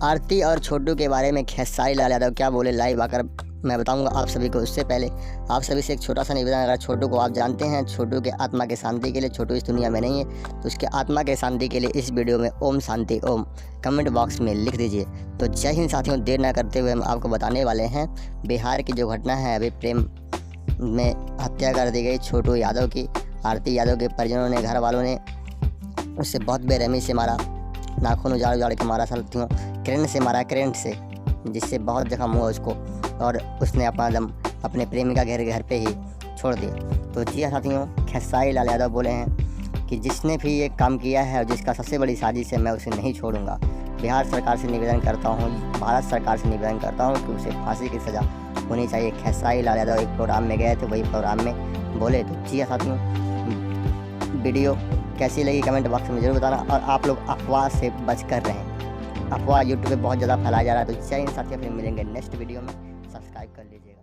आरती और छोटू के बारे में खेसारी लाल यादव क्या बोले लाइव आकर मैं बताऊंगा आप सभी को। उससे पहले आप सभी से एक छोटा सा निवेदन, अगर छोटू को आप जानते हैं, छोटू के आत्मा के शांति के लिए, छोटू इस दुनिया में नहीं है तो उसके आत्मा के शांति के लिए इस वीडियो में ओम शांति ओम कमेंट बॉक्स में लिख दीजिए। तो जय हिंद साथियों, देर ना करते हुए हम आपको बताने वाले हैं बिहार की जो घटना है। अभी प्रेम में हत्या कर दी गई छोटू यादव की। आरती यादव के परिजनों ने, घर वालों ने उससे बहुत बेरहमी से मारा, नाखून उजाड़ उजाड़ के मारा साथियों, करंट से मारा, करंट से, जिससे बहुत जख्म हुआ उसको और उसने अपना दम अपने प्रेमिका के घर पे ही छोड़ दिया। तो जी हाँ साथियों, खेसारी लाल यादव बोले हैं कि जिसने भी ये काम किया है और जिसका सबसे बड़ी साजिश है, मैं उसे नहीं छोड़ूंगा। बिहार सरकार से निवेदन करता हूँ, भारत सरकार से निवेदन करता हूँ कि उसे फांसी की सज़ा होनी चाहिए। खेसारी लाल यादव एक प्रोग्राम में गए थे, वही प्रोग्राम में बोले। तो जी हाँ साथियों, वीडियो कैसी लगी कमेंट बॉक्स में ज़रूर बताना और आप लोग अफवाह से बच कर रहें। अफवाह यूट्यूब पे बहुत ज़्यादा फैलाया जा रहा है। तो जय हिंद साथियों, फिर मिलेंगे नेक्स्ट वीडियो में। सब्सक्राइब कर लीजिएगा।